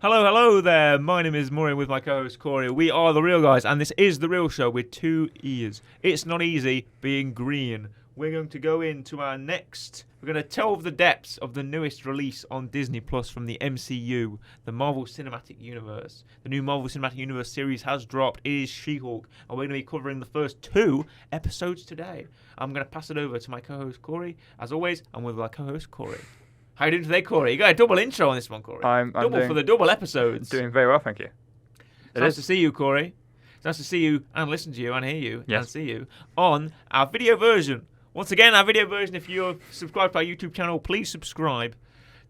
Hello there. My name is Maureen with my co-host Corey. We are The Real Guys, and this is The Real Show with 2 E's. It's not easy being green. We're going to go into our next... We're going to delve the depths of the newest release on Disney Plus from the MCU, the Marvel Cinematic Universe. The new Marvel Cinematic Universe series has dropped. It is She-Hulk, and we're going to be covering the first 2 episodes today. I'm going to pass it over to my co-host Corey. As always, I'm with my co-host Corey. How are you doing today, Corey? You got a double intro on this one, Corey. I'm double doing, for the double episodes. Doing very well, thank you. It's nice to see you, Corey. It's nice to see you and listen to you and hear you and see you on our video version. Once again, our video version, if you're subscribed to our YouTube channel, please subscribe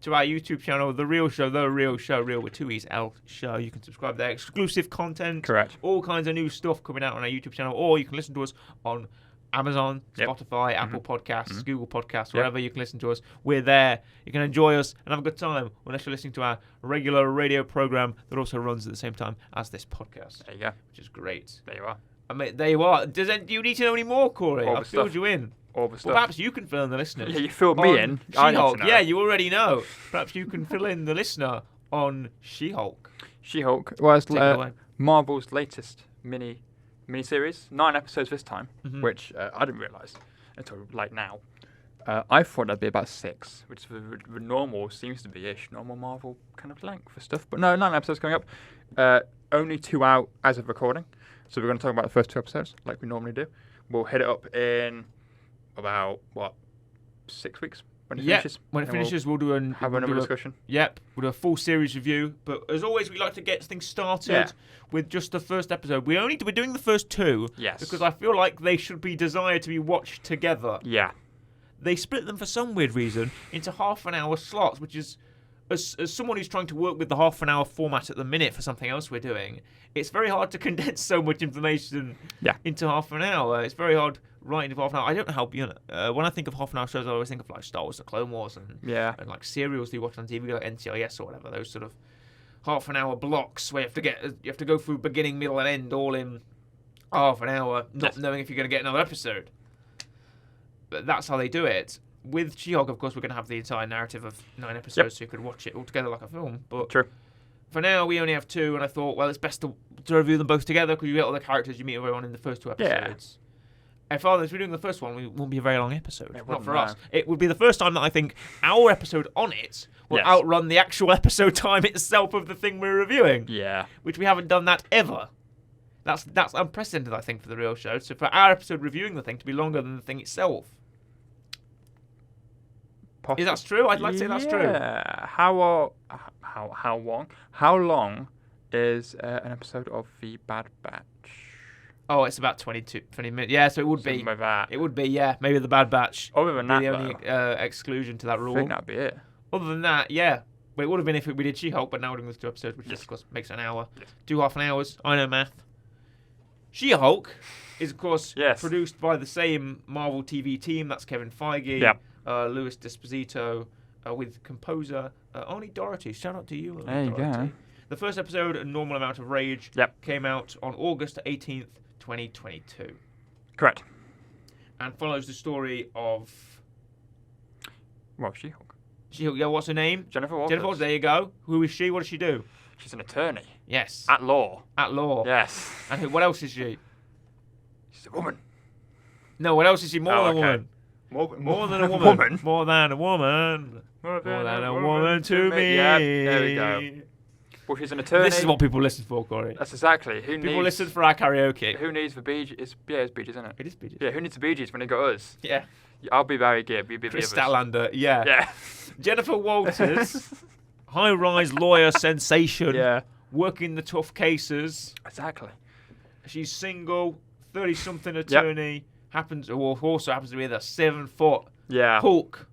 to our YouTube channel, The Real Show, Real with 2 E's, L Show. You can subscribe there. Exclusive content. Correct. All kinds of new stuff coming out on our YouTube channel, or you can listen to us on Amazon, Spotify, Apple Podcasts, Google Podcasts, wherever you can listen to us. We're there. You can enjoy us and have a good time unless you're listening to our regular radio program that also runs at the same time as this podcast. There you go. Which is great. There you are. I mean, there you are. Do you need to know any more, Corey? I've filled you in. All the stuff. Well, perhaps you can fill in the listeners. Yeah, you filled me in. She-Hulk. Yeah, you already know. Perhaps you can fill in the listener on She-Hulk. She-Hulk was Marvel's latest mini-series. 9 episodes this time, which I didn't realise until like now. I thought that'd be about 6, which the normal seems to be normal Marvel kind of length for stuff. But no, 9 episodes coming up. Only 2 out as of recording. So we're going to talk about the first 2 episodes like we normally do. We'll hit it up in about 6 weeks when it finishes. When it finishes, we'll do another discussion. We'll do a full series review. But as always, we like to get things started with just the first episode. We're doing the first 2 because I feel like they should be desired to be watched together. Yeah. They split them for some weird reason into half-an-hour slots, which is, as someone who's trying to work with the half-an-hour format at the minute for something else we're doing, it's very hard to condense so much information into half an hour. It's very hard writing into half an hour. I don't know how, when I think of half-an-hour shows, I always think of like Star Wars, The Clone Wars, and like serials that you watch on TV, like NCIS or whatever, those sort of half-an-hour blocks where you have to go through beginning, middle, and end all in half an hour, not knowing if you're going to get another episode. But that's how they do it. With She-Hulk, of course, we're going to have the entire narrative of 9 episodes, so you could watch it all together like a film. But for now, we only have 2, and I thought, well, it's best to review them both together because you get all the characters you meet everyone in the first 2 episodes. Yeah. If we're doing the first one, it won't be a very long episode. Not for us. It would be the first time that I think our episode on it will outrun the actual episode time itself of the thing we're reviewing. Yeah. Which we haven't done that ever. That's unprecedented, I think, for the Real Show. So for our episode reviewing the thing to be longer than the thing itself. Is that true? I'd like to say that's true. Yeah. How long? How long is an episode of The Bad Batch? Oh, it's about 20 minutes. Yeah, so it would be. Like that. It would be, yeah. Maybe The Bad Batch. Other than that, the only exclusion to that rule. I think that'd be it. Other than that, yeah. But it would have been if we did She-Hulk, but now we're doing those 2 episodes, which of course makes an hour. 2 half-an hours. I know math. She-Hulk is, of course, produced by the same Marvel TV team. That's Kevin Feige. Yeah. Louis D'Esposito, with composer Arnie Doherty. Shout out to you, Arnie There you Doherty. go. The first episode, A Normal Amount of Rage, came out on August 18th, 2022. Correct. And follows the story of... Well, She-Hulk. She-Hulk, yeah, what's her name? Jennifer Walters. Jennifer Walters, there you go. Who is she? What does she do? She's an attorney. Yes. At law. At law. Yes. And what else is she? She's a woman. No, what else is she? More than a woman. More than a woman. More than a woman. More than a woman to me. Yeah, there we go. Well, she's an attorney. This is what people listen for, Corey. That's exactly. People listen for our karaoke. Who needs the Bee Gees? It's Bee Gees, isn't it? It is Bee Gees. Yeah, who needs the Bee Gees when they got us? Yeah. I'll be Barry Gibb. You'll be Chris the others. Statlander, yeah. Yeah. Jennifer Walters, high-rise lawyer sensation. Yeah. Working the tough cases. Exactly. She's single, 30-something attorney. Also happens to be the 7-foot Hulk.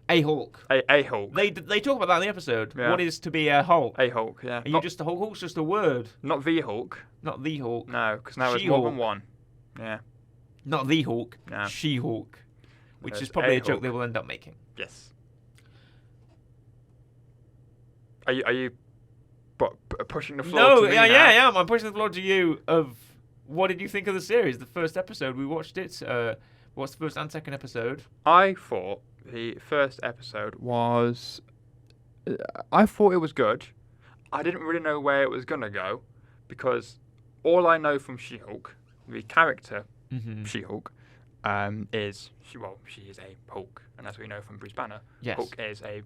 A Hulk. A Hulk. They talk about that in the episode. Yeah. What is to be a Hulk? A Hulk, yeah. Are you just a Hulk? Hulk's just a word. Not the Hulk. Not the Hulk. No, because now there's more than one. Yeah. Not the Hulk. No. She-Hulk. Which is probably a joke they will end up making. Yes. Are you pushing the floor to me now? Yeah. I'm pushing the floor to you of what did you think of the series? The first episode, we watched it. What's the first and second episode? I thought the first episode was... I thought it was good. I didn't really know where it was gonna go, because all I know from She-Hulk, the character She-Hulk, is she is a Hulk, and as we know from Bruce Banner, Yes. Hulk is a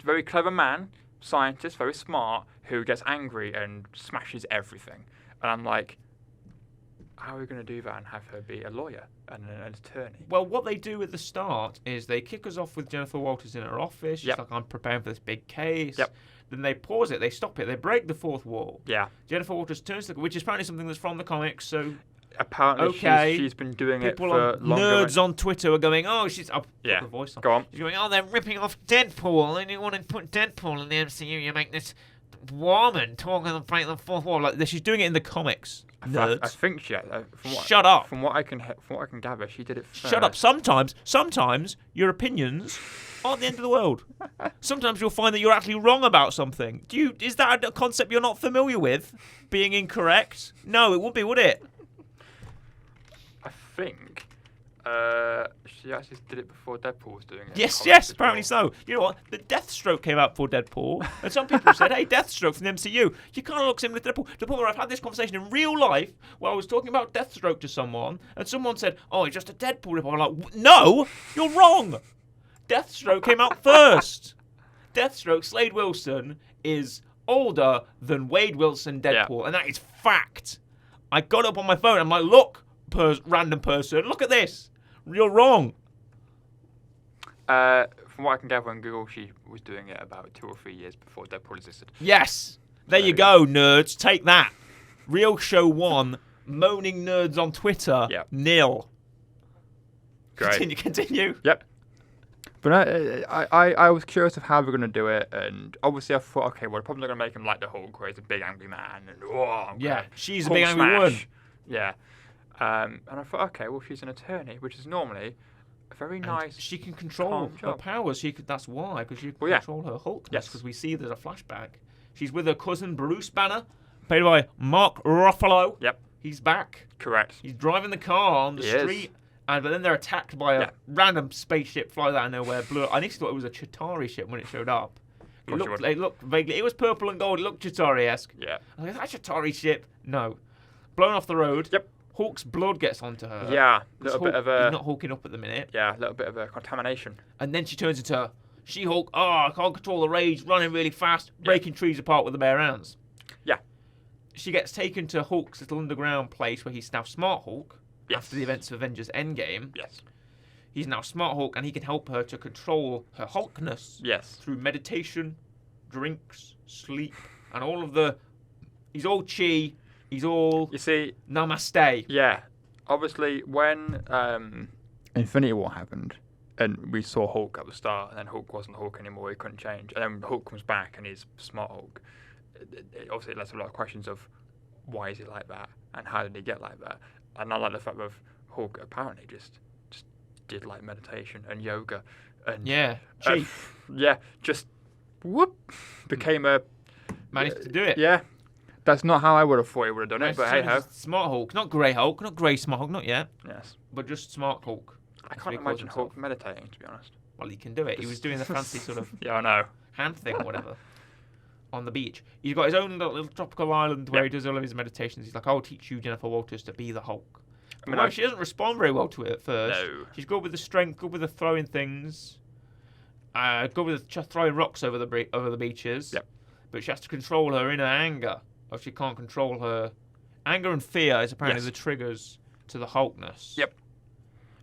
very clever man, scientist, very smart, who gets angry and smashes everything. And I'm like, how are we going to do that and have her be a lawyer and an attorney? Well, what they do at the start is they kick us off with Jennifer Walters in her office. She's like, I'm preparing for this big case. Yep. Then they pause it, they stop it, they break the fourth wall. Yeah. Jennifer Walters turns to, which is apparently something that's from the comics, so... Apparently she's been doing it for longer. Nerds on Twitter are going, oh, she's... I'll put the voice on. Go on. She's going, oh, they're ripping off Deadpool. And you want to put Deadpool in the MCU, you make this woman talking and break the fourth wall. Like, she's doing it in the comics. Nerds. I think Shut up. From what I can gather, she did it first. Shut up. Sometimes your opinions aren't the end of the world. Sometimes you'll find that you're actually wrong about something. Is that a concept you're not familiar with? Being incorrect? No, it wouldn't be, would it? I think she actually did it before Deadpool was doing it. Yes, apparently so. You know what? The Deathstroke came out before Deadpool, and some people said, hey, Deathstroke from the MCU, you kind of look similar to Deadpool. To the point where I've had this conversation in real life where I was talking about Deathstroke to someone, and someone said, oh, it's just a Deadpool rip. I'm like, no, you're wrong. Deathstroke came out first. Deathstroke, Slade Wilson, is older than Wade Wilson Deadpool, and that is fact. I got up on my phone, I'm like, look, random person, look at this. You're wrong. From what I can gather on Google, she was doing it about 2 or 3 years before Deadpool existed. Yes. There you go, nerds. Take that. Real Show 1, moaning nerds on Twitter, nil. Great. Continue. Yep. But I was curious of how we're going to do it, and obviously I thought, okay, well, we're probably going to make him like the Hulk, where he's a big angry man, and she's a Hulk big angry woman. Yeah. And I thought, okay, well, she's an attorney, which is normally a very nice. She can control her powers. That's why, because she can control her Hulkness. Yes. Because we see there's a flashback. She's with her cousin Bruce Banner, played by Mark Ruffalo. Yep. He's back. Correct. He's driving the car on the street. But then they're attacked by a random spaceship flies out of nowhere. Blue. I initially thought it was a Chitauri ship when it showed up. It looked vaguely. It was purple and gold. It looked Chitauri-esque. Yeah. I was like, that's a Chitauri ship. No. Blown off the road. Yep. Hulk's blood gets onto her. Yeah. Bit of a. He's not hulking up at the minute. Yeah. A little bit of a contamination. And then she turns into She-Hulk. Oh, I can't control the rage. Running really fast. Breaking trees apart with the bare hands. Yeah. She gets taken to Hulk's little underground place where he's now Smart Hulk. Yes. After the events of Avengers Endgame. Yes. He's now Smart Hulk, and he can help her to control her Hulkness. Yes. Through meditation, drinks, sleep, and all of the... He's all chi. He's all... You see... Namaste. Yeah. Obviously, when Infinity War happened, and we saw Hulk at the start, and then Hulk wasn't Hulk anymore, he couldn't change, and then Hulk comes back and he's Smart Hulk, obviously it lets a lot of questions of why is he like that, and how did he get like that? And I like the fact that Hulk apparently just did like meditation and yoga, and just became a managed to do it. Yeah, that's not how I would have thought he would have done it, but hey ho. Smart Hulk, not Grey Hulk, not Grey Smart Hulk, not yet. Yes, but just Smart Hulk. I can't imagine Hulk meditating, to be honest. Well, he can do it. He was doing the fancy sort of I know hand thing or whatever. On the beach. He's got his own little tropical island where he does all of his meditations. He's like, I'll teach you, Jennifer Walters, to be the Hulk. I mean, she doesn't respond very well to it at first. No. She's good with the strength, good with the throwing things, good with throwing rocks over the beaches. Yep. But she has to control her inner anger. Or she can't control her... Anger and fear is apparently the triggers to the Hulkness. Yep.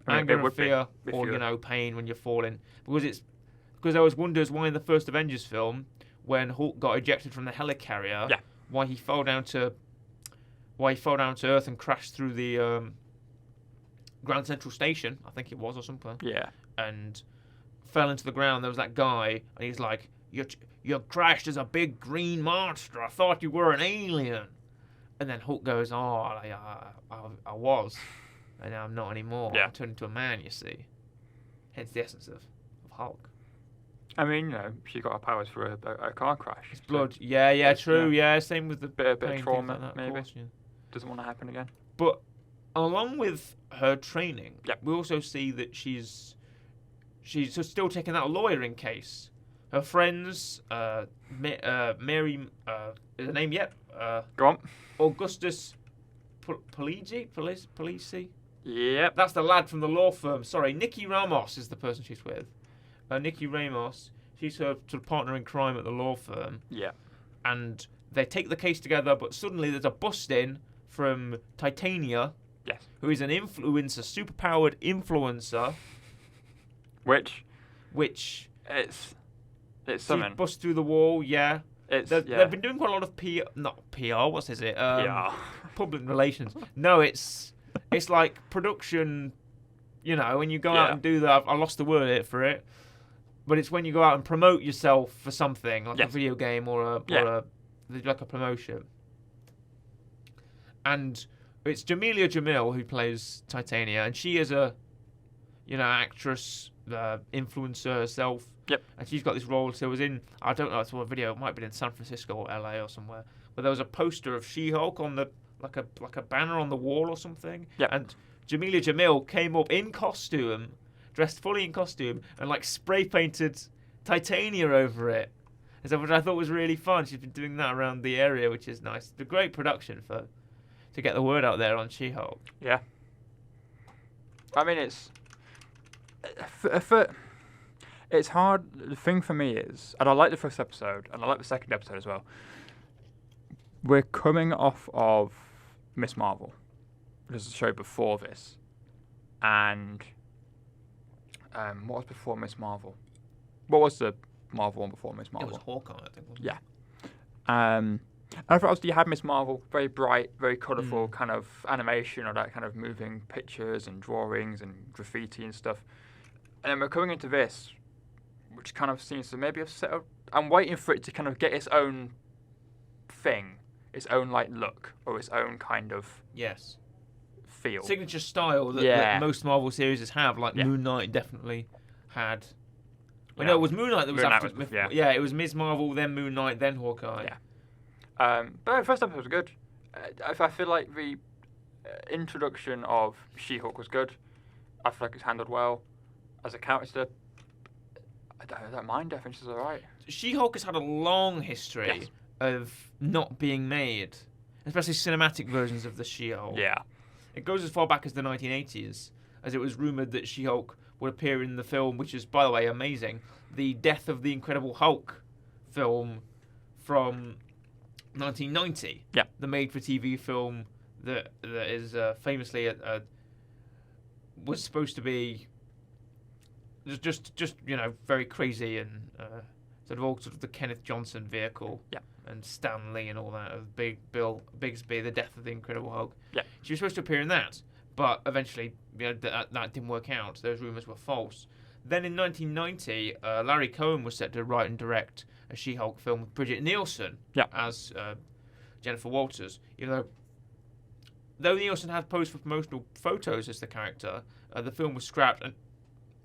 Anger and fear, or, pain when you're falling. Because there was wonders why in the first Avengers film... when Hulk got ejected from the helicarrier, why he fell down to Earth and crashed through the Grand Central Station, I think it was, or something. Yeah. And fell into the ground. There was that guy, and he's like, "You crashed as a big green monster. I thought you were an alien." And then Hulk goes, "Oh, I was, and now I'm not anymore. Yeah. I turned into a man. You see." Hence the essence of Hulk. I mean, she got her powers for a car crash. It's blood. True. Yeah, same with the bit of trauma, like that, maybe. Course, yeah. Doesn't want to happen again. But along with her training, we also see that she's still taking that lawyering case. her friends, Mary, is her name yet? Go on. Augustus Polisi? Yep. That's the lad from the law firm. Sorry, Nikki Ramos is the person she's with. Nikki Ramos, she's her sort of partner in crime at the law firm. Yeah. And they take the case together, but suddenly there's a bust-in from Titania, Yes. who is an influencer, superpowered influencer, Which it's it's something. she busts through the wall. Yeah, It's they've been doing quite a lot of not PR. What is it? Yeah. Public relations. No, it's like production. You know, when you go out and do that, I lost the word for it, but it's when you go out and promote yourself for something like a video game or like a promotion. And it's Jamelia Jamil who plays Titania, and she is a, actress, influencer herself. Yep. And she's got this role. So it was in, I don't know, I saw a video. It might have been in San Francisco or LA or somewhere, but there was a poster of She-Hulk on the like a banner on the wall or something. Yep. And Jamelia Jamil came up in costume, dressed fully in costume, and like spray painted Titania over it. And so, which I thought was really fun. She's been doing that around the area, which is nice. It's a great production to get the word out there on She-Hulk. Yeah. I mean, it's hard. The thing for me is, and I like the first episode, and I like the second episode as well. We're coming off of Miss Marvel, which is a show before this, and what was before Miss Marvel? What was the Marvel one before Miss Marvel? It was Hawkeye, I think. Wasn't it? And I thought obviously you had Miss Marvel, very bright, very colourful kind of animation or that kind of moving pictures and drawings and graffiti and stuff. And then we're coming into this, which kind of seems to maybe have set up. I'm waiting for it to kind of get its own thing, its own like look or its own kind of feel. Signature style that most Marvel series have, like Moon Knight definitely had. Well, no, it was Moon Knight that was after. It was Ms. Marvel, then Moon Knight, then Hawkeye. Yeah. But the first episode was good. I feel like the introduction of She-Hulk was good. I feel like it's handled well. As a character, I don't mind. I think she's alright. She-Hulk has had a long history of not being made, especially cinematic versions of the She-Hulk. Yeah. It goes as far back as the 1980s, as it was rumoured that She-Hulk would appear in the film, which is, by the way, amazing, the Death of the Incredible Hulk film from 1990. Yeah. The made-for-TV film that is famously was supposed to be just very crazy and sort of the Kenneth Johnson vehicle. Yeah. And Stan Lee and all that of Big Bill Bixby, the Death of the Incredible Hulk. Yeah. She was supposed to appear in that, but eventually that didn't work out. Those rumours were false. Then in 1990, Larry Cohen was set to write and direct a She-Hulk film with Bridget Nielsen as Jennifer Walters. Even though Nielsen had posed for promotional photos as the character, the film was scrapped and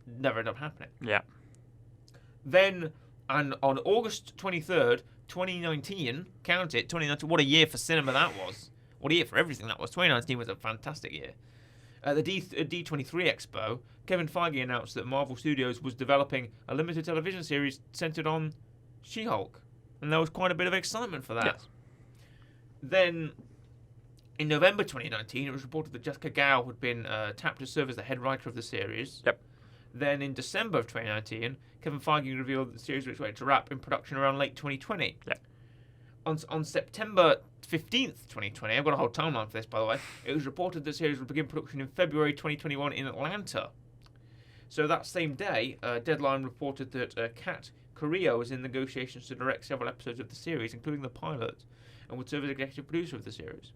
never ended up happening. Yeah. Then, and on August 23rd, 2019, count it, 2019, what a year for cinema that was. What a year for everything that was. 2019 was a fantastic year. At the D23 Expo, Kevin Feige announced that Marvel Studios was developing a limited television series centered on She-Hulk. And there was quite a bit of excitement for that. Yes. Then, in November 2019, it was reported that Jessica Gao had been tapped to serve as the head writer of the series. Yep. Then, in December of 2019, Kevin Feige revealed that the series was expected to wrap in production around late 2020. Yep. On September 15th, 2020, I've got a whole timeline for this, by the way, it was reported that the series would begin production in February 2021 in Atlanta. So that same day, Deadline reported that Kat Carrillo was in negotiations to direct several episodes of the series, including the pilot, and would serve as executive producer of the series.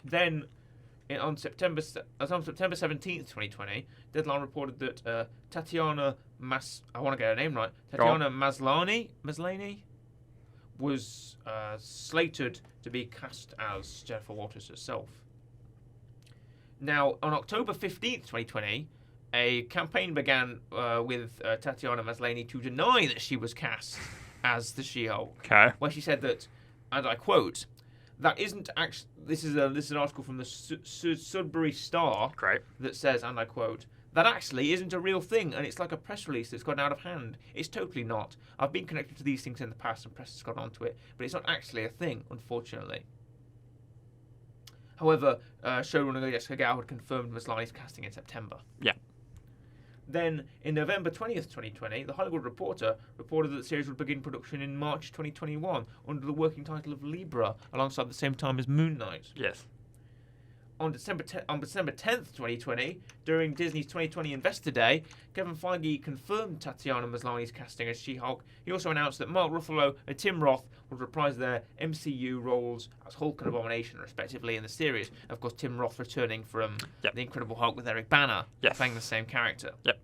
Then, on September 17th, 2020, Deadline reported that Tatiana Maslany was slated to be cast as Jennifer Walters herself. Now, on October 15th, 2020, a campaign began with Tatiana Maslany to deny that she was cast as the She-Hulk. Okay. Where she said that, and I quote, "That isn't actually." This is an article from the Sudbury Star. Great. That says, and I quote, that actually isn't a real thing, and it's like a press release that's gotten out of hand. It's totally not. I've been connected to these things in the past, and press has got onto it, but it's not actually a thing, unfortunately. However, showrunner Jessica Gao had confirmed Maslany's casting in September. Yeah. Then, in November 20th, 2020, The Hollywood Reporter reported that the series would begin production in March 2021 under the working title of Libra, alongside the same time as Moon Knight. Yes. On December 10th, 2020, during Disney's 2020 Investor Day, Kevin Feige confirmed Tatiana Maslany's casting as She-Hulk. He also announced that Mark Ruffalo and Tim Roth would reprise their MCU roles as Hulk and Abomination, respectively, in the series. Of course, Tim Roth returning from The Incredible Hulk with Eric Bana, playing the same character. Yep.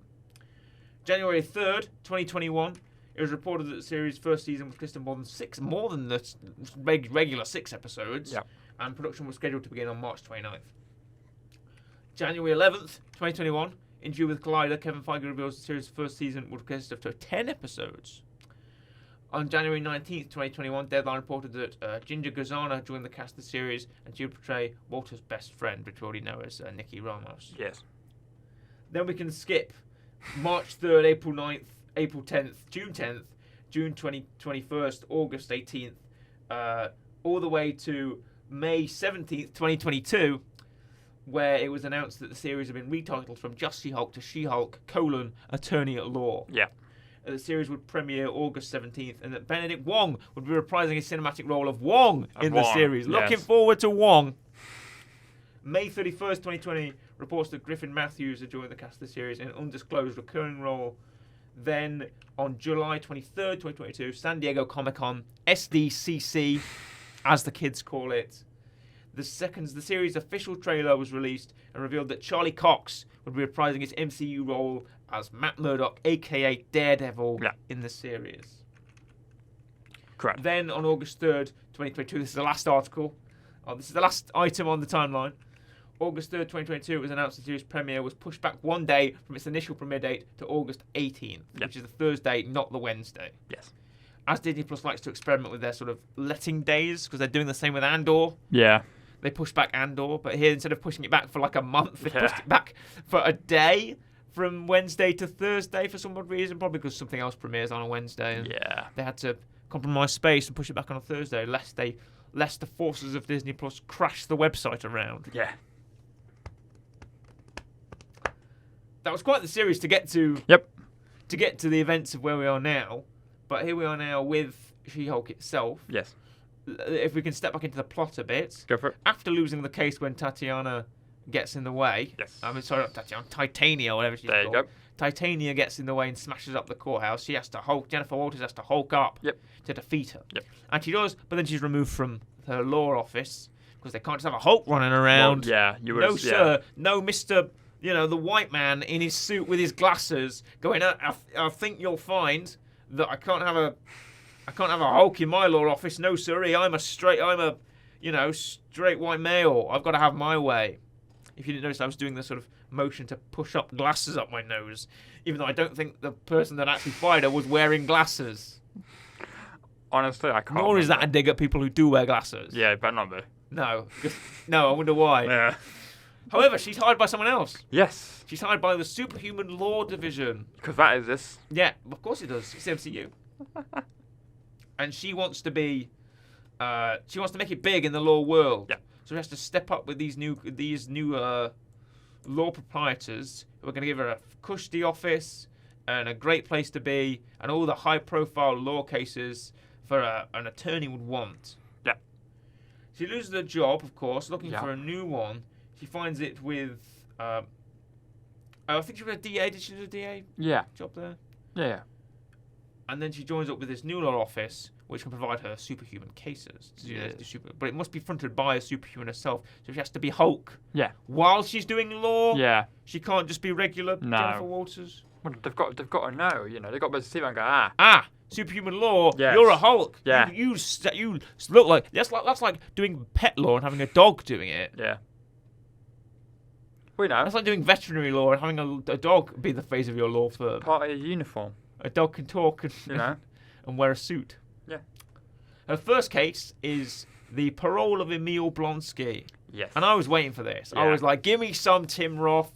January 3rd, 2021, it was reported that the series' first season was consisted of more than the regular 6 episodes. Yep. And production was scheduled to begin on March 29th. January 11th, 2021, in Due with Collider, Kevin Feige reveals the series' first season would consist of 10 episodes. On January 19th, 2021, Deadline reported that Ginger Gazana joined the cast of the series, and she would portray Walter's best friend, which we already know as Nikki Ramos. Yes. Then we can skip March 3rd, April 9th, April 10th, June 10th, June 21st, August 18th, all the way to May 17th, 2022, where it was announced that the series had been retitled from Just She-Hulk to She-Hulk, Attorney at Law. Yeah. The series would premiere August 17th, and that Benedict Wong would be reprising his cinematic role of Wong in the series. Yes. Looking forward to Wong. May 31st, 2020, reports that Griffin Matthews had joined the cast of the series in an undisclosed recurring role. Then, on July 23rd, 2022, San Diego Comic-Con, SDCC, as the kids call it. The series' official trailer was released and revealed that Charlie Cox would be reprising his MCU role as Matt Murdock, aka Daredevil, in the series. Correct. Then, on August 3rd, 2022, this is the last article. This is the last item on the timeline. August 3rd, 2022, it was announced the series premiere was pushed back one day from its initial premiere date to August 18th, which is the Thursday, not the Wednesday. Yes. As Disney Plus likes to experiment with their sort of letting days, because they're doing the same with Andor. Yeah. They pushed back Andor, but here, instead of pushing it back for like a month, they pushed it back for a day from Wednesday to Thursday for some odd reason, probably because something else premieres on a Wednesday. And they had to compromise space and push it back on a Thursday, lest the forces of Disney Plus crash the website around. Yeah. That was quite the series to get to. Yep. To get to the events of where we are now. But here we are now with She-Hulk itself. Yes. If we can step back into the plot a bit. Go for it. After losing the case when Tatiana gets in the way. Yes. Sorry, not Tatiana. Titania, whatever she's called. There you go. Titania gets in the way and smashes up the courthouse. Jennifer Walters has to Hulk up to defeat her. Yep. And she does, but then she's removed from her law office because they can't just have a Hulk running around. Well, you would. No, sir. No, Mr. The white man in his suit with his glasses going, I think you'll find that I can't have a Hulk in my law office. No, sirree. I'm a straight white male. I've got to have my way. If you didn't notice, I was doing the sort of motion to push up glasses up my nose, even though I don't think the person that actually fired her was wearing glasses. Honestly, I can't. Nor is that a dig at people who do wear glasses. Yeah, it better not be. No. No, I wonder why. Yeah. However, she's hired by someone else. Yes. She's hired by the Superhuman Law Division. Because that is this. Yeah, of course it does. It's MCU. And she wants to be... she wants to make it big in the law world. Yeah. So she has to step up with these new law proprietors who are going to give her a cushy office and a great place to be and all the high-profile law cases for an attorney would want. Yeah. She loses her job, of course, looking for a new one. She finds it with... I think she was a DA. Did she do a DA job there? Yeah. And then she joins up with this new law office, which can provide her superhuman cases. But it must be fronted by a superhuman herself. So she has to be Hulk. Yeah. While she's doing law. Yeah. She can't just be regular Jennifer Walters. Well, they've got to know. They've got to see and go, superhuman law. Yes. You're a Hulk. Yeah. You look like that's like doing pet law and having a dog doing it. Yeah. We know. That's like doing veterinary law and having a dog be the face of your law firm. Part of your uniform. A dog can talk and and wear a suit. Yeah. Her first case is the parole of Emil Blonsky. Yes. And I was waiting for this. Yeah. I was like, give me some Tim Roth.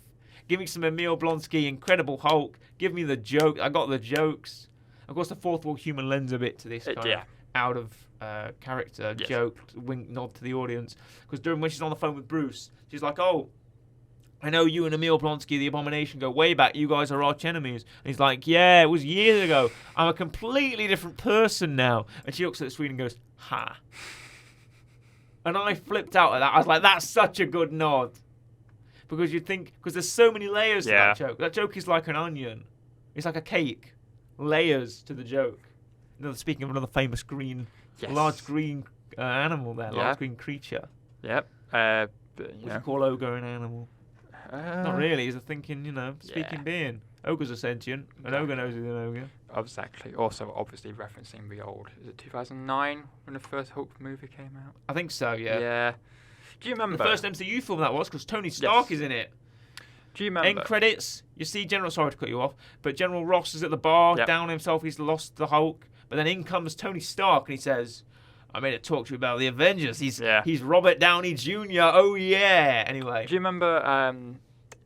Give me some Emil Blonsky, Incredible Hulk. Give me the joke. I got the jokes. Of course, the fourth wall human lends a bit to this kind of out of character joke, wink, nod to the audience. Because when she's on the phone with Bruce, she's like, "Oh, I know you and Emil Blonsky, the Abomination, go way back. You guys are arch enemies." And he's like, "Yeah, it was years ago. I'm a completely different person now." And she looks at the screen and goes, "Ha." And I flipped out at that. I was like, that's such a good nod. Because there's so many layers to that joke. That joke is like an onion. It's like a cake. Layers to the joke. Speaking of another famous large green animal there, large green creature. Yep. Would you call Ogre an animal? Not really. He's a thinking, speaking being. Ogres are sentient. An ogre knows he's an ogre. Exactly. Also, obviously referencing the old. Is it 2009 when the first Hulk movie came out? I think so. Yeah. Yeah. Do you remember the first MCU film that was? Because Tony Stark is in it. Do you remember? End credits. You see sorry to cut you off, but General Ross is at the bar, down himself. He's lost the Hulk, but then in comes Tony Stark and he says, "I made a talk to you about the Avengers. He's Robert Downey Jr. Oh yeah." Anyway. Do you remember?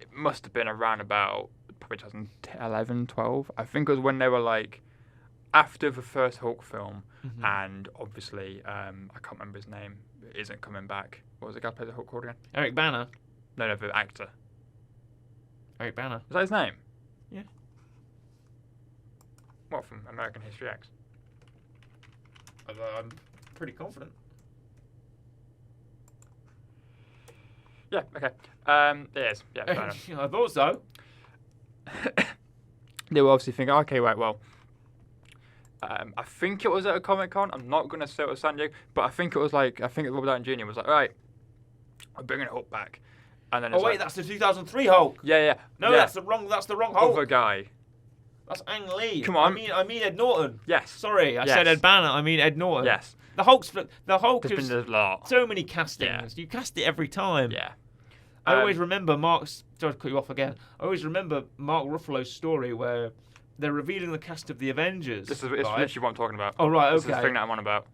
It must have been around about probably 2011, 12. I think it was when they were like after the first Hulk film, and obviously I can't remember his name. It isn't coming back. What was the guy who played the Hulk called again? Eric Bana. No, the actor. Eric Bana. Is that his name? Yeah. What, from American History X? I'm pretty confident. Yeah, okay. It is. Yeah, fair enough. I thought so. They were obviously thinking, okay, right, well, I think it was at a Comic-Con. I'm not going to say it was San Diego, but I think Robert Downey Jr. was like, all right, I'm bringing Hulk back. And then that's the 2003 Hulk. Yeah. No, that's the wrong Hulk. Other guy. That's Ang Lee. Come on. I mean Ed Norton. Yes. Sorry, I said Ed Banner. I mean Ed Norton. Yes. The Hulk There's been a lot. So many castings. You cast it every time. Yeah. I always remember sorry to cut you off again. I always remember Mark Ruffalo's story where they're revealing the cast of the Avengers. It's literally what I'm talking about. Oh, right, okay. This is the thing that I'm on about.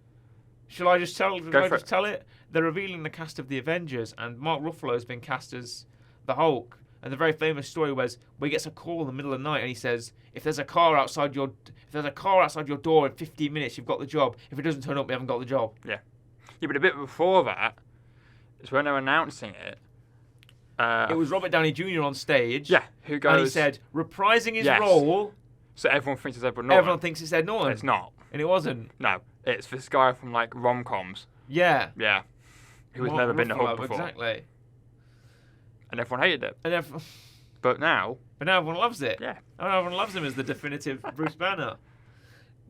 Shall I just tell it? They're revealing the cast of the Avengers, and Mark Ruffalo has been cast as the Hulk. And the very famous story was where he gets a call in the middle of the night, and he says, "If there's a car outside your door in 15 minutes, you've got the job. If it doesn't turn up, you haven't got the job." Yeah, but a bit before that is when they're announcing it. It was Robert Downey Jr. on stage. Yeah, who goes... And he said, reprising his role... So everyone thinks it's Edward Norton. Everyone thinks it's Ed Norton. It's not. And it wasn't. No, it's this guy from, like, rom-coms. Yeah. Yeah. Who's never been to Hulk before. Exactly. And everyone hated it. But now everyone loves it. Yeah. And everyone loves him as the definitive Bruce Banner.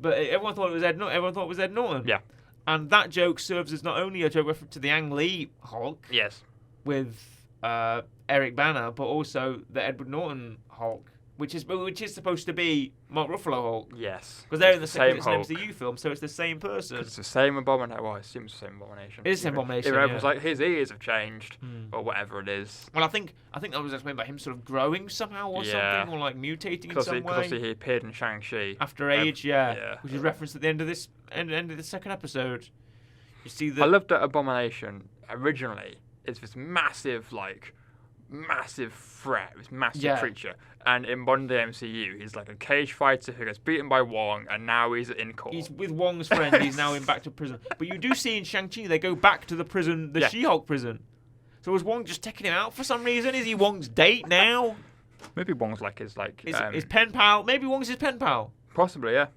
But everyone thought it was Ed Norton. Everyone thought it was Ed Norton. Yeah. And that joke serves as not only a joke reference to the Ang Lee Hulk. Yes. With Eric Bana, but also the Edward Norton Hulk, which is supposed to be Mark Ruffalo Hulk. Yes. Because they're in the second Hulk. MCU film, so it's the same person. It's the same Abomination. Well, I assume it's the same Abomination. It is the same Abomination. Everyone's like, his ears have changed, or whatever it is. Well, I think that was explained by him sort of growing somehow or something, or like mutating in some way. Because he appeared in Shang-Chi. After age, which is referenced at the end of this end of the second episode. You see that. I love that Abomination originally is this massive threat, this massive creature. And in modern day MCU, he's like a cage fighter who gets beaten by Wong, and now he's in court. He's with Wong's friend. He's now back to prison. But you do see in Shang-Chi, they go back to the prison, the She-Hulk prison. So was Wong just taking him out for some reason? Is he Wong's date now? Maybe Wong's his pen pal. Maybe Wong's his pen pal. Possibly, yeah.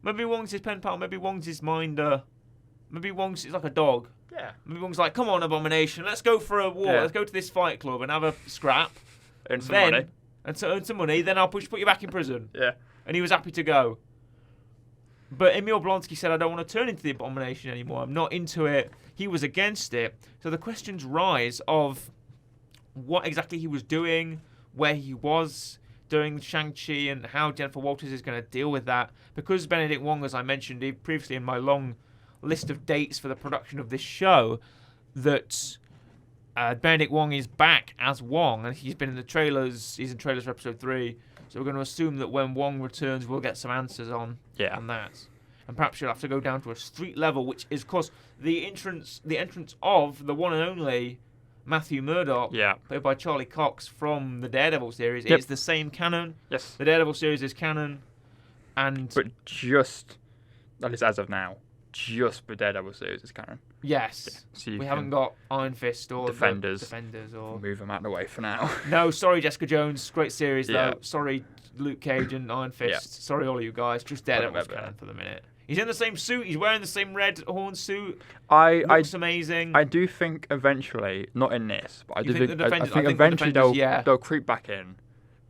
Maybe Wong's his pen pal. Maybe Wong's his minder. Maybe Wong's like a dog. Yeah. Maybe Wong's like, come on, Abomination, let's go for a war. Yeah. Let's go to this fight club and have a scrap. Earn some money. And earn some money, then I'll put you back in prison. Yeah. And he was happy to go. But Emil Blonsky said, I don't want to turn into the Abomination anymore. I'm not into it. He was against it. So the questions rise of what exactly he was doing, where he was during Shang-Chi, and how Jennifer Walters is going to deal with that. Because Benedict Wong, as I mentioned previously in my long list of dates for the production of this show, that Benedict Wong is back as Wong, and he's been in the trailers. He's in trailers for episode 3, so we're going to assume that when Wong returns, we'll get some answers on that. And perhaps you'll have to go down to a street level, which is, of course, the entrance of the one and only Matthew Murdock, played by Charlie Cox from the Daredevil series, is the same canon. Yes. The Daredevil series is canon. But just, at least as of now, just the Daredevil series is canon. Yes. Yeah. So we haven't got Iron Fist or Defenders or... Move them out of the way for now. No, sorry, Jessica Jones. Great series, though. Sorry, Luke Cage and Iron Fist. Sorry, all of you guys. Just Daredevil's canon for the minute. He's in the same suit. He's wearing the same red horn suit. Looks amazing. I do think eventually, not in this, but I think eventually they'll creep back in.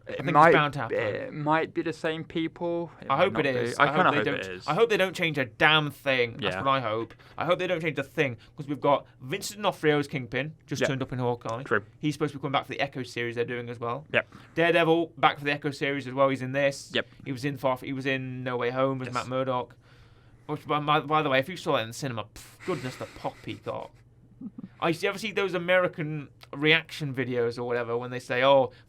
I think it's bound to happen. It might be the same people. I hope it is. I kind of hope it is. I hope they don't change a damn thing. That's what I hope. I hope they don't change a thing, because we've got Vincent D'Onofrio as Kingpin, just turned up in Hawkeye. True. He's supposed to be coming back for the Echo series they're doing as well. Yep. Daredevil back for the Echo series as well. He's in this. Yep. He was in No Way Home as Matt Murdock. Which, by the way, if you saw that in the cinema, goodness, the pop he got. You ever see those American reaction videos or whatever when they say,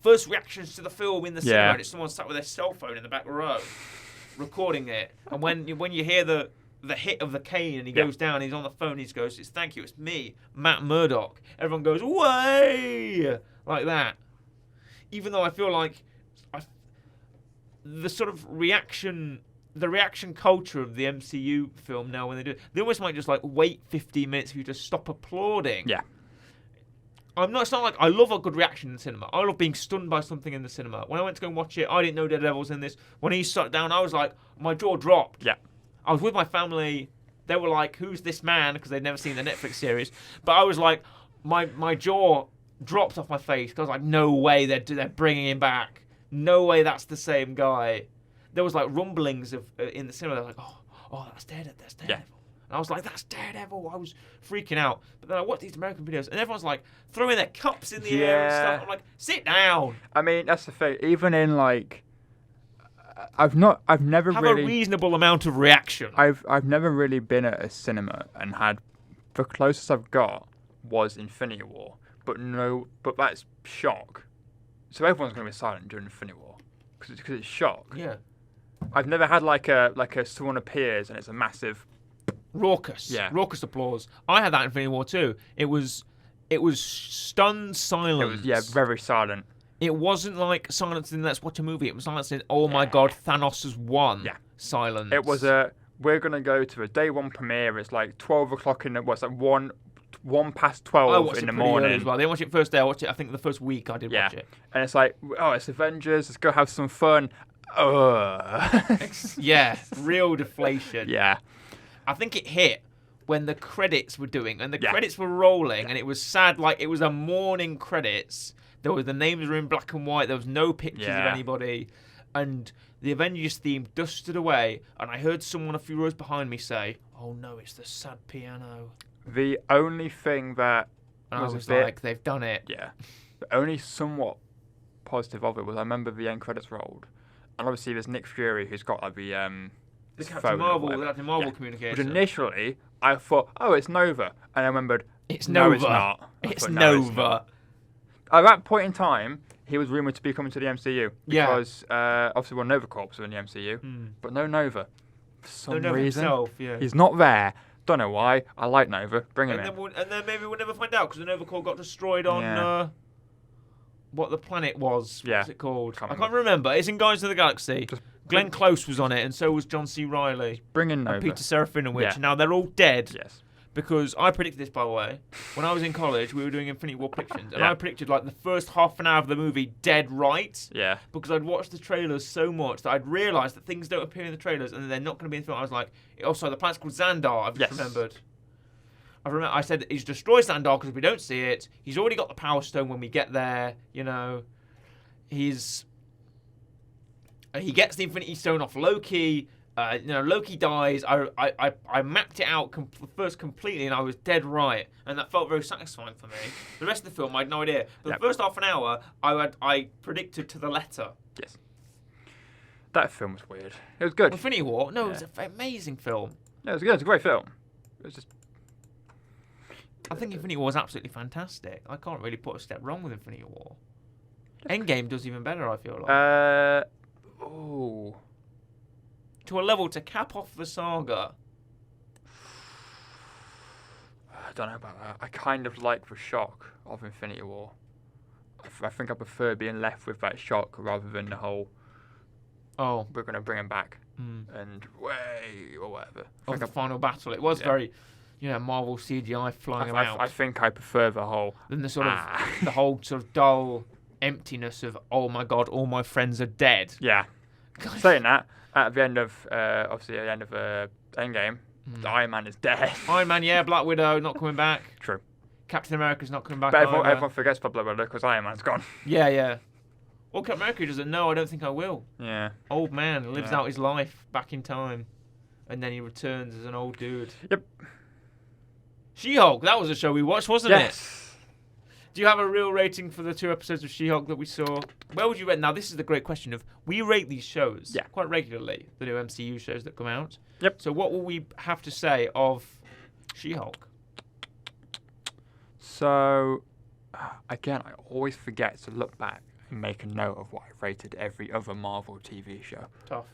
first reactions to the film in the cinema, and it's someone sat with their cell phone in the back row recording it. And when you hear the hit of the cane and he goes down, he's on the phone, he goes, thank you, it's me, Matt Murdock. Everyone goes, way! Like that. Even though I feel like the sort of reaction culture of the MCU film now, when they do it, they almost might just wait 15 minutes for you to stop applauding. Yeah. It's not like I love a good reaction in the cinema. I love being stunned by something in the cinema. When I went to go and watch it, I didn't know Daredevil's in this. When he sat down, I was like, my jaw dropped. Yeah. I was with my family. They were like, who's this man? Because they'd never seen the Netflix series. But I was like, my jaw dropped off my face. Because I was like, no way they're bringing him back. No way that's the same guy. There was rumblings of in the cinema. They were like, oh, that's Daredevil. That's Daredevil. Yeah. And I was like, that's Daredevil. I was freaking out. But then I watched these American videos, and everyone's throwing their cups in the air and stuff. I'm like, sit down. I mean, that's the thing. Even in I've never have really a reasonable amount of reaction. I've never really been at a cinema and had the closest I've got was Infinity War. But that's shock. So everyone's going to be silent during Infinity War because it's shock. Yeah. I've never had a someone appears and it's a massive raucous applause. I had that in Infinity War too. It was stunned silence. It was very silent. It wasn't like silence in Let's Watch a Movie. It was silence in my God, Thanos has won. Yeah. Silence. It was we're gonna go to a day one premiere. It's 12 o'clock in the 1 past 12 in the morning. As well. I didn't watch it first day. I watched it. I think the first week I did watch it. And it's it's Avengers. Let's go have some fun. Yeah, real deflation. Yeah. I think it hit when the credits were doing, and the credits were rolling, and it was sad. It was a morning credits. The names were in black and white. There was no pictures of anybody, and the Avengers theme dusted away. And I heard someone a few rows behind me say, "Oh no, it's the sad piano." The only thing that was like, they've done it. Yeah. The only somewhat positive of it was I remember the end credits rolled, and obviously there's Nick Fury who's got the Captain Marvel communicator. Which initially I thought, it's Nova, and I remembered it's Nova. No, it's not. It's Nova. At that point in time, he was rumored to be coming to the MCU because obviously Nova Corps were in the MCU, but no Nova. For some reason, he's not there. Don't know why. I like Nova. Bring him in. And then maybe we'll never find out because the Nova Corps got destroyed on what the planet was. Yeah. What's it called? I can't remember. It's in Guardians of the Galaxy. Glenn Close was on it, and so was John C. Reilly. Bring in Nova. And Peter Serafinowicz. Now they're all dead. Yes. Because I predicted this, by the way. When I was in college, we were doing Infinity War predictions, and I predicted the first half an hour of the movie dead right. Yeah. Because I'd watched the trailers so much that I'd realised that things don't appear in the trailers, and they're not going to be in the film. I was like, the planet's called Xandar. I've just remembered. I said he's destroyed Xandar because if we don't see it, he's already got the Power Stone when we get there. He gets the Infinity Stone off Loki. Loki dies. I mapped it out first completely, and I was dead right, and that felt very satisfying for me. The rest of the film, I had no idea. But the first half an hour, I predicted to the letter. Yes. That film was weird. It was good. Infinity War? No, it was an amazing film. Yeah, it was good. It was a great film. It was just. I think Infinity War was absolutely fantastic. I can't really put a step wrong with Infinity War. Endgame does even better, I feel like. To a level to cap off the saga. don't know about that. I kind of like the shock of Infinity War. I think I prefer being left with that shock rather than the whole. Oh, we're gonna bring him back and way or whatever. Of the final battle, it was very, Marvel CGI flying about. I think I prefer the whole. Than the sort of the whole sort of dull emptiness of, oh my god, all my friends are dead. Yeah. Saying that, at the end of obviously at the end of Endgame, Iron Man is dead. Iron Man, yeah, Black Widow not coming back. True. Captain America's not coming back. But everyone forgets about Black Widow because Iron Man's gone. Yeah. Well, Captain America doesn't know. I don't think I will. Yeah. Old man lives out his life back in time, and then he returns as an old dude. Yep. She-Hulk. That was a show we watched, wasn't it? Yes. Do you have a real rating for the 2 episodes of She-Hulk that we saw? Where would you rate? Now, this is the great question of, we rate these shows quite regularly, the new MCU shows that come out. Yep. So what will we have to say of She-Hulk? So, again, I always forget to look back and make a note of what I rated every other Marvel TV show. Tough.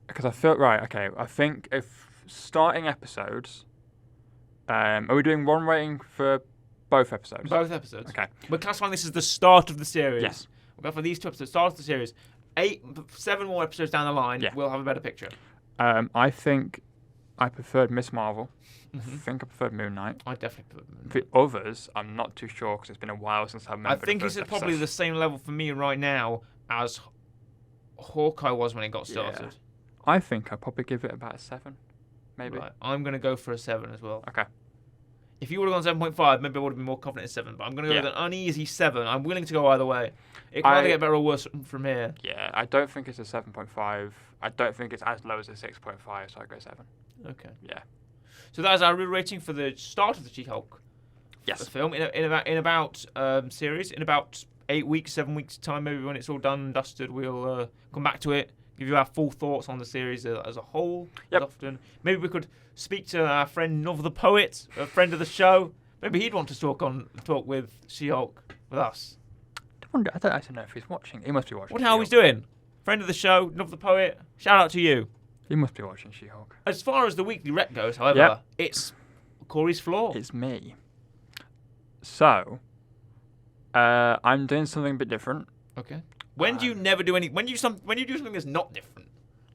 Because I felt, I think if starting episodes... are we doing one rating for both episodes? Both episodes. Okay. We're classifying this as the start of the series. Yes. We'll go for these 2 episodes, start of the series. 7 more episodes down the line, we'll have a better picture. I think I preferred Miss Marvel. I think I preferred Moon Knight. I definitely preferred Moon Knight. The others, I'm not too sure because it's been a while since I remember. I think it's probably the same level for me right now as Hawkeye was when it got started. Yeah. I think I'd probably give it about a 7, maybe. Right. I'm going to go for a 7 as well. Okay. If you would have gone 7.5, maybe I would have been more confident in 7, but I'm going to go with an uneasy 7. I'm willing to go either way. It can either get better or worse from here. Yeah, I don't think it's a 7.5. I don't think it's as low as a 6.5, so I go 7. Okay. Yeah. So that is our real rating for the start of the She-Hulk film in about series. In about 8 weeks, 7 weeks' time, maybe when it's all done and dusted, we'll come back to it, give you our full thoughts on the series as a whole. Yep. Often. Maybe we could speak to our friend Nov the Poet, a friend of the show. Maybe he'd want to talk with She-Hulk with us. I don't actually know if he's watching. He must be watching. What the hell he's doing? Friend of the show, Nov the Poet. Shout out to you. He must be watching She-Hulk. As far as the weekly rec goes, however, it's Corey's floor. It's me. So, I'm doing something a bit different. Okay. When do you never do any? When you do something that's not different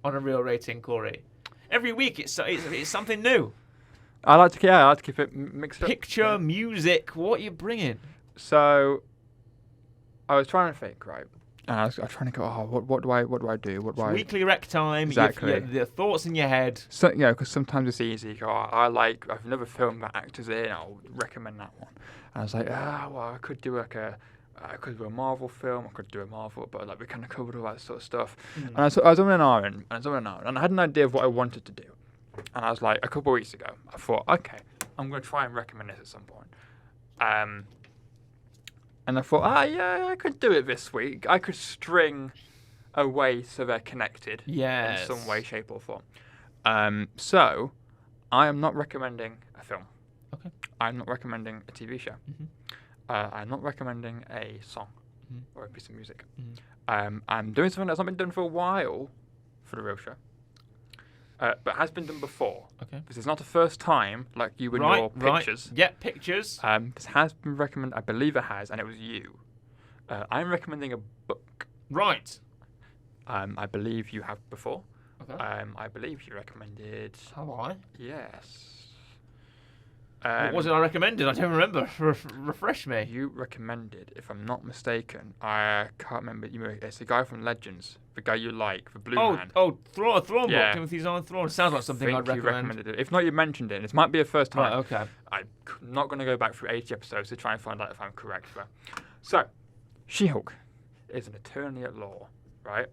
on a real rating, Corey? Every week it's something new. I like to keep it mixed up. Picture, music, what are you bringing? So, I was trying to think, right? And I was trying to go, what do I do? Weekly rec time. Exactly. The thoughts in your head. So, because sometimes it's easy. You go, I've never filmed that actor's in. I'll recommend that one. And I was like, I could do I could do a Marvel film. I could do a Marvel, but we kind of covered all that sort of stuff. And I was on an hour and I had an idea of what I wanted to do. And I was like, a couple of weeks ago, I thought, okay, I'm going to try and recommend this at some point. And I thought, I could do it this week. I could string a way so they're connected in some way, shape, or form. So, I am not recommending a film. Okay. I'm not recommending a TV show. I'm not recommending a song or a piece of music. I'm doing something that's not been done for a while for the real show. But has been done before. Okay. This is not the first time, like you in your pictures. Right. Yeah, pictures. This has been recommended. I believe it has, and it was you. I'm recommending a book. Right. I believe you have before. Okay. I believe you recommended. Have I? Yes. What was it I recommended? I don't remember. Refresh me. You recommended, if I'm not mistaken, I can't remember. It's the guy from Legends, the guy you like, the blue man. Thrawn book. Yeah. Timothy Zahn Thrawn. Sounds like something I'd recommend. You recommended it. If not, you mentioned it. This might be a first time. Right, okay. I'm not going to go back through 80 episodes to try and find out if I'm correct. So, She-Hulk is an attorney at law, right?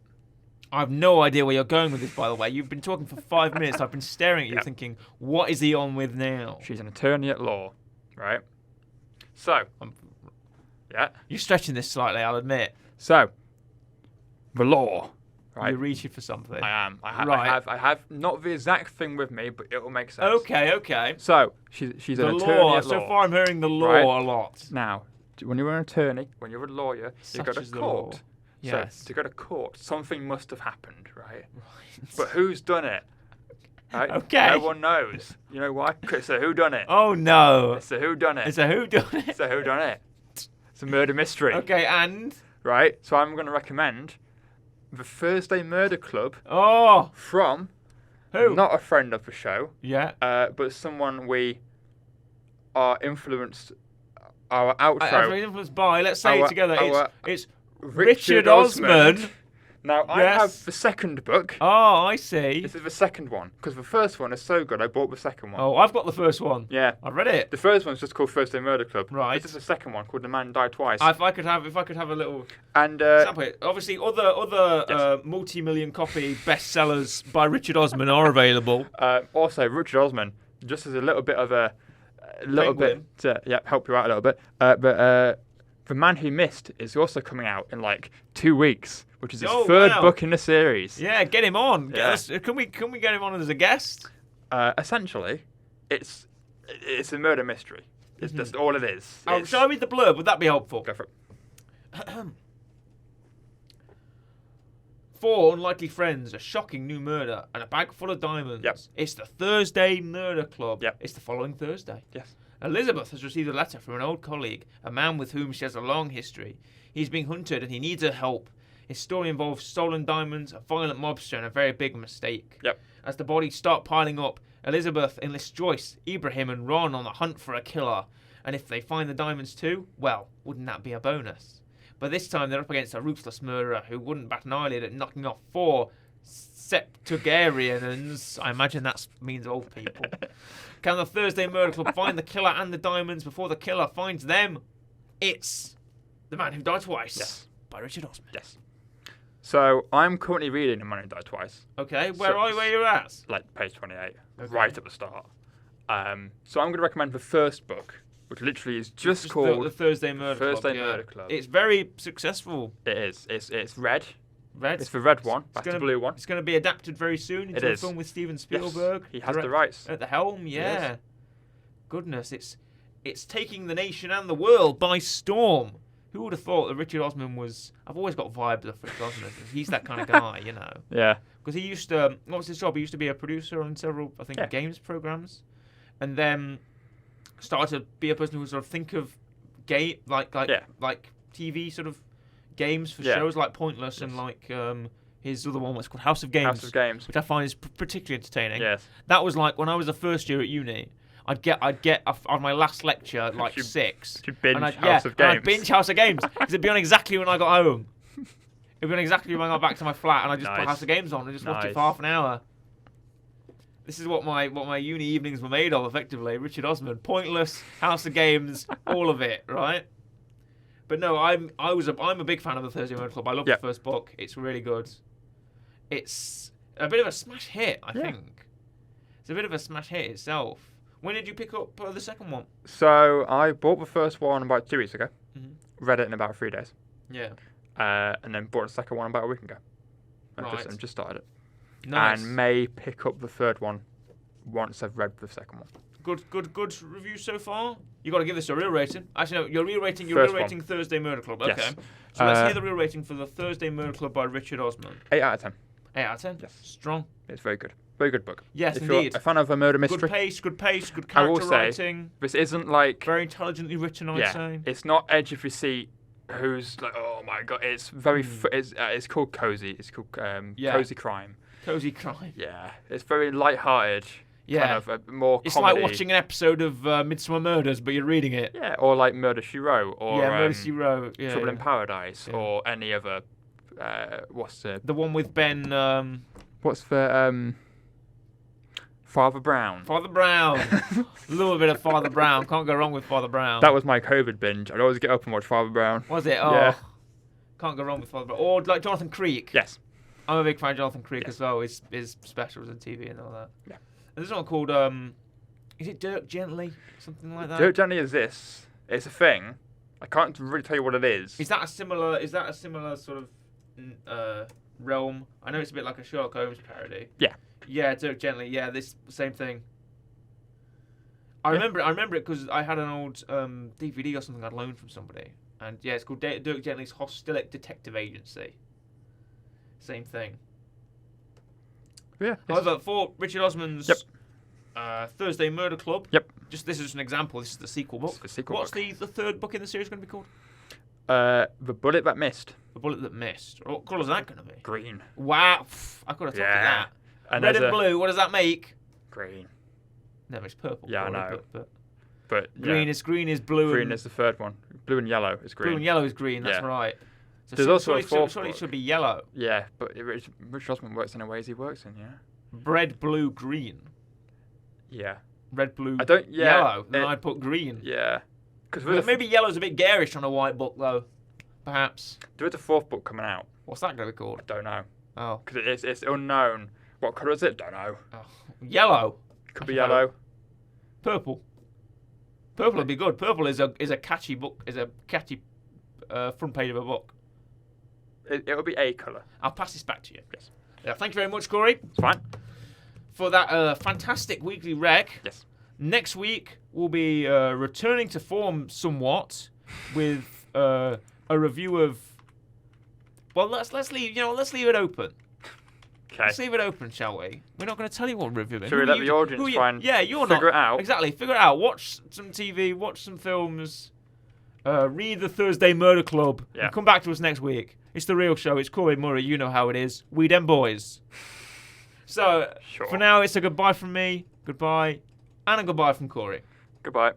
I have no idea where you're going with this, by the way. You've been talking for 5 minutes. I've been staring at you thinking, what is he on with now? She's an attorney at law, right? So, You're stretching this slightly, I'll admit. So, the law, right? You're reaching for something. I am. I have not the exact thing with me, but it will make sense. Okay. So, she's an attorney at law. So far I'm hearing the law a lot. Now, when you're an attorney, when you're a lawyer, you go to court. Yes. So, to go to court, something must have happened, right? But who's done it? Right? Okay. No one knows. You know why? 'Cause it's a whodunit. Oh no. It's a whodunit. It's a whodunit. It's a whodunit. It's a murder mystery. Okay, and Right? So I'm going to recommend the Thursday Murder Club oh, from who? not a friend of the show, Yeah. but someone we are influenced. Our I've outro. been influenced by. Let's say Our- it together. our It's Richard Osman. Now I Yes. have the second book. Oh, I see. This is the second one because the first one is so good. I bought the second one. Oh, I've got the first one. Yeah. I've read it. The first one's just called Thursday Murder Club. Right. This is the second one called The Man Died Twice. If I could have a little And sample it. Obviously, other multi-million copy bestsellers by Richard Osman are available. also Richard Osman, just as a little bit of a little Penguin. bit to help you out a little bit. But The Man Who Missed is also coming out in like 2 weeks, which is his Oh, third wow. book in the series. Yeah, get him on. Yeah. Can we get him on as a guest? Essentially, it's a murder mystery. It's just all it is. Oh, It's- shall I read the blurb? Would that be helpful? Go for it. 4 unlikely friends, a shocking new murder, and a bag full of diamonds. Yep. It's the Thursday Murder Club. Yep. It's the following Thursday. Yes. Elizabeth has received a letter from an old colleague, a man with whom she has a long history. He's being hunted and he needs her help. His story involves stolen diamonds, a violent mobster, and a very big mistake. Yep. As the bodies start piling up, Elizabeth enlists Joyce, Ibrahim, and Ron on the hunt for a killer. And if they find the diamonds too, well, wouldn't that be a bonus? But this time they're up against a ruthless murderer who wouldn't bat an eyelid at knocking off 4 septuagenarians. I imagine that means old people. Can the Thursday Murder Club find the killer and the diamonds before the killer finds them? It's The Man Who Died Twice Yes. by Richard Osman. Yes. So I'm currently reading The Man Who Died Twice, Okay, where you're at? like page 28, Okay. right at the start. So I'm going to recommend the first book, which literally is just Just called the Thursday Murder Club. Thursday yeah. Murder Club. It's very successful. It is. It's red. Red. It's the red one. It's That's gonna- the blue one. It's going to be adapted very soon into It a is. film with Steven Yes. Spielberg. He has the direct- rights. At the helm, is. yeah. Goodness, it's taking the nation and the world by storm. Who would have thought that Richard Osman was... I've always got vibes of Richard Osman. He's that kind of guy, you know. Yeah. Because he used to... What was his job? He used to be a producer on several, I think, Yeah. games programs. And then started to be a person who would sort of think of like TV sort of games for Yeah. shows like Pointless and Yes. like his other one, what's called House of Games. House of Games. Which I find is particularly entertaining. Yes. That was like when I was a first year at uni. I'd get on my last lecture at like You- 6. You binge and House of and Games. I'd binge House of Games because it'd be on exactly when I got home. It'd be on exactly when I got back to my flat, and I just put Nice. House of Games on and just watched it Nice. for half an hour. This is what my uni evenings were made of, effectively. Richard Osman, Pointless, House of Games, all of it, right? But no, I'm a big fan of the Thursday Murder Club. I love Yep. the first book. It's really good. It's a bit of a smash hit, I Yeah. think. It's a bit of a smash hit itself. When did you pick up the second one? So I bought the first one about 2 weeks ago. Mhm. Read it in about 3 days. Yeah. And then bought the second one about a week ago. Right. And just started it. Nice. And may pick up the third one once I've read the second one. Good review so far. You got to give this a real rating. Actually, no, your real rating. First one. Thursday Murder Club. Okay. Yes. So let's hear the real rating for the Thursday Murder Club by Richard Osman. 8 out of 10. 8 out of 10. Yes. Strong. It's very good. Very good book. Yes, if indeed. you're a fan of a murder mystery, Good pace. Good I will character say- writing. this isn't like Very intelligently written, I'd say. it's not edge of your seat. Who's like, oh my god, it's very. It's called cozy. It's called Yeah. cozy crime. Cozy crime. Yeah, it's very light-hearted. Yeah. Kind of more. It's comedy. like watching an episode of Midsummer Murders, but you're reading it. Yeah, or like Murder She Wrote, or Yeah, Murder She Wrote. Yeah, Trouble yeah. in Paradise, Yeah. or any other. What's the The one with Ben. Father Brown? Father Brown. A little bit of Father Brown. Can't go wrong with Father Brown. That was my COVID binge. I'd always get up and watch Father Brown. Was it? Oh. Yeah. Can't go wrong with Father Brown. Or like Jonathan Creek. Yes. I'm a big fan of Jonathan Creek Yes. as well. His specials on TV and all that. Yeah. And there's one called is it Dirk Gently? Something like that. Dirk Gently is this. It's a thing. I can't really tell you what it is. Is that a similar sort of realm? I know it's a bit like a Sherlock Holmes parody. Yeah. Yeah, Dirk Gently. Yeah, this same thing. I remember it because I had an old DVD or something I'd loaned from somebody, and yeah, it's called Dirk Gently's Hostilic Detective Agency. Same thing. Yeah. However, for Richard Osman's Thursday Murder Club, this is just an example. This is the sequel book. What's the third book in the series going to be called? The Bullet That Missed. The Bullet That Missed. What colour is that going to be? Green. Wow. I could have thought of that. And red and blue, what does that make? Green. No, it's purple. Yeah, I know. But green is blue. Green is the third one. Blue and yellow is green. Blue and yellow is green, that's right. So there's also a fourth surely it should be yellow. Yeah, but Richard Osman works in the ways he works in, Red, blue, green. Yeah. Red, blue, yellow. Then I'd put green. Yeah. Maybe yellow's a bit garish on a white book, though. Perhaps. There is a fourth book coming out. What's that going to be called? I don't know. Oh. Because it's unknown. What colour is it? Don't know. Oh. Yellow. Could be yellow. Purple. Purple would be good. Purple is a catchy book. Is a catchy front page of a book. It'll be a colour. I'll pass this back to you. Yes. Yeah, thank you very much, Corey. It's fine. For that fantastic weekly rec. Yes. Next week we'll be returning to form somewhat with a review of. Well, let's leave it open. Okay. Let's leave it open, shall we? We're not going to tell you what we're reviewing. Should we let the audience try and figure it out? Exactly, figure it out. Watch some TV, watch some films, read the Thursday Murder Club, and come back to us next week. It's The Real Show. It's Corey Murray. You know how it is. We them boys. So, for now, it's a goodbye from me, goodbye, and a goodbye from Corey. Goodbye.